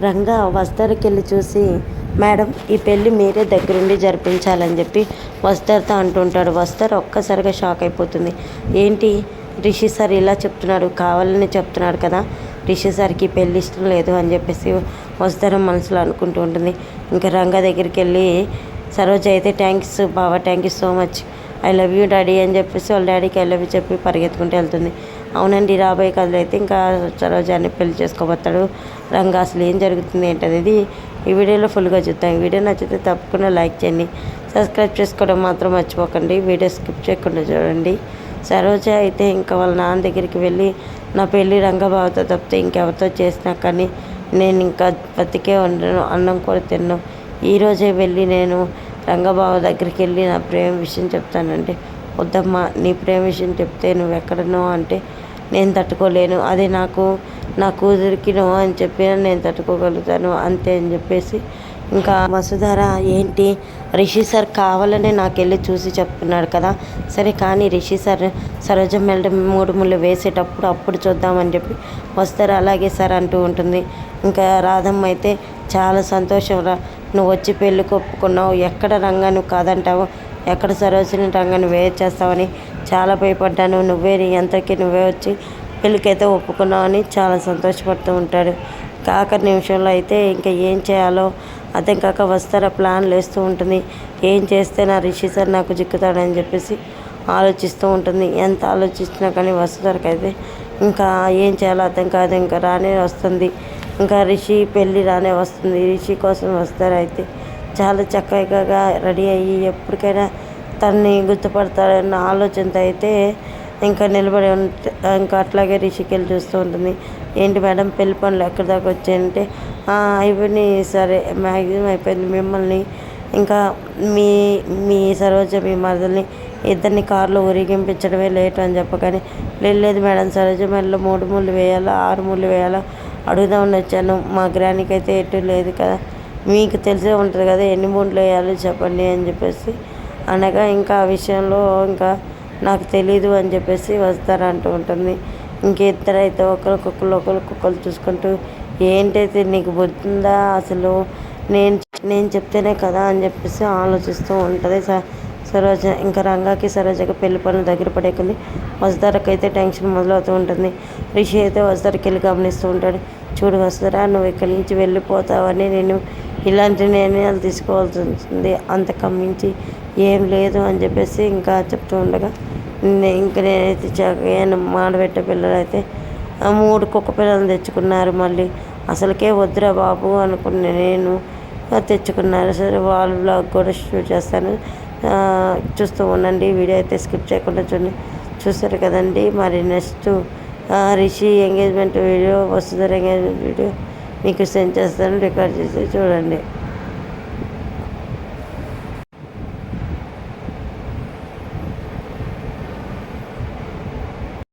రంగా వస్తారకి వెళ్ళి చూసి, మేడం ఈ పెళ్ళి మీరే దగ్గరుండి జరిపించాలని చెప్పి వస్తార్తో అంటుంటాడు. వస్తారు ఒక్కసారిగా షాక్ అయిపోతుంది. ఏంటి రిషి సార్ ఇలా చెప్తున్నాడు, కావాలని చెప్తున్నాడు కదా, రిషి సార్కి పెళ్ళి ఇష్టం లేదు అని చెప్పేసి వస్తారు మనసులో అనుకుంటూ ఉంటుంది. ఇంకా రంగా దగ్గరికి వెళ్ళి, సరోజ అయితే థ్యాంక్స్ బావా, thank you so much, I love you daddy అని చెప్పేసి వాళ్ళ డాడీకి ఐ లవ్ యూ చెప్పి పరిగెత్తుకుంటూ వెళ్తుంది. అవునండి, రాబోయే కథలు అయితే ఇంకా సరోజాన్ని పెళ్లి చేసుకోబోతాడు రంగా. అసలు ఏం జరుగుతుంది ఏంటనేది ఈ వీడియోలో ఫుల్గా చూద్దాం. ఈ వీడియో నచ్చితే తప్పకుండా లైక్ చేయండి, సబ్స్క్రైబ్ చేసుకోవడం మాత్రం మర్చిపోకండి, వీడియో స్కిప్ చేయకుండా చూడండి. సరోజ అయితే ఇంకా వాళ్ళ నాన్న దగ్గరికి వెళ్ళి, నా పెళ్ళి రంగబాబుతో తప్పితే ఇంకెవరితో చేసినా కానీ నేను ఇంకా బతికే ఉండను, అన్నం కూడా తిన్నాను, ఈరోజే వెళ్ళి నేను రంగబాబు దగ్గరికి వెళ్ళి నా ప్రేమ విషయం చెప్తానంటే, వద్దమ్మా నీ ప్రేమ విషయం చెప్తే నువ్వు ఎక్కడనో అంటే నేను తట్టుకోలేను, అది నాకు నా కూతురికి నువ్వు అని చెప్పినా నేను తట్టుకోగలుగుతాను అంతే అని చెప్పేసి, ఇంకా వసుధర ఏంటి రిషి సార్ కావాలనే నాకెళ్ళి చూసి చెప్తున్నాడు కదా, సరే కానీ రిషి సార్ సరోజ మెల్డ 3 ముళ్ళు వేసేటప్పుడు అప్పుడు చూద్దామని చెప్పి వస్తారు. అలాగే సార్ అంటూ ఉంటుంది. ఇంకా రాధమ్మ అయితే చాలా సంతోషం రా, నువ్వు వచ్చి పెళ్ళికి ఒప్పుకున్నావు, ఎక్కడ రంగా నువ్వు కాదంటావు, ఎక్కడ సరోజిని రంగాన్ని చేస్తావని చాలా భయపడ్డాను, నువ్వే నీ అంతకి నువ్వే వచ్చి పెళ్ళికైతే ఒప్పుకున్నావు అని చాలా సంతోషపడుతూ ఉంటాడు. ఆఖరి నిమిషంలో అయితే ఇంకా ఏం చేయాలో అర్థం కాక వస్తారా ప్లాన్లు వేస్తూ ఉంటుంది. ఏం చేస్తే నా రిషి సార్ నాకు చిక్కుతాడని చెప్పేసి ఆలోచిస్తూ ఉంటుంది. ఎంత ఆలోచిస్తున్నా కానీ వస్తారకి అయితే ఇంకా ఏం చేయాలో అర్థం కాదు. ఇంకా రానే వస్తుంది, ఇంకా రిషి పెళ్ళి రానే వస్తుంది. రిషి కోసం వస్తారైతే చాలా చక్కగా రెడీ అయ్యి ఎప్పటికైనా తనని గుర్తుపడతాడన్న ఆలోచనతో అయితే ఇంకా నిలబడి ఇంకా అట్లాగే రిషికి వెళ్ళి చూస్తూ ఉంటుంది. ఏంటి మేడం పెళ్లి పనులు ఎక్కడి దాకా వచ్చాయంటే, అయిపోయినాయి సరే మ్యాక్సిమం అయిపోయింది, మిమ్మల్ని ఇంకా మీ మీ సరోజ మీ మరదల్ని ఇద్దరిని కారులో ఊరేగింపించడమే లేట్ అని చెప్పగానే, లేదు మేడం సరోజ మెడలో 3 ముళ్ళు వేయాలా 6 ముళ్ళు వేయాలా అడుగుదామని వచ్చాను, మా గ్రానికి అయితే ఎటు లేదు కదా, మీకు తెలిసే ఉంటుంది కదా ఎన్ని ముళ్ళు వేయాలో చెప్పండి అని చెప్పేసి అనగా, ఇంకా ఆ విషయంలో ఇంకా నాకు తెలీదు అని చెప్పేసి వస్తారంటూ ఉంటుంది. ఇంకిద్దరైతే ఒకరికొకరు చూసుకుంటూ, ఏంటైతే నీకు బుద్ధిందా అసలు, నేను చెప్తేనే కదా అని చెప్పేసి ఆలోచిస్తూ ఉంటుంది సరోజ. ఇంకా రంగాకి సరోజకి పెళ్లి పనులు దగ్గర పడేకుంది. వసుధరకైతే టెన్షన్ మొదలవుతూ ఉంటుంది. రిషి అయితే వసుధరకి వెళ్ళి గమనిస్తూ ఉంటాడు. చూడు వసుధర, నువ్వు ఇక్కడి నుంచి వెళ్ళిపోతావని నేను ఇలాంటి నిర్ణయాలు తీసుకోవాల్సి ఉంటుంది, అంతకమ్మించి ఏం లేదు అని చెప్పేసి ఇంకా చెప్తూ ఉండగా, ఇంక నేనైతే మాడబెట్టే పిల్లలు అయితే 3 కుక్క పిల్లలను తెచ్చుకున్నారు. మళ్ళీ అసలుకే వద్దురా బాబు అనుకున్న నేను తెచ్చుకున్నారు. సరే వాళ్ళ బ్లాగ్ కూడా షూట్ చేస్తాను, చూస్తూ ఉండండి. వీడియో అయితే స్కిప్ చేయకుండా చూస్తారు కదండి. మరి next Rishi engagement video Vasudhara engagement video మీకు సెండ్ చేస్తాను, రికార్డ్ చేసి చూడండి.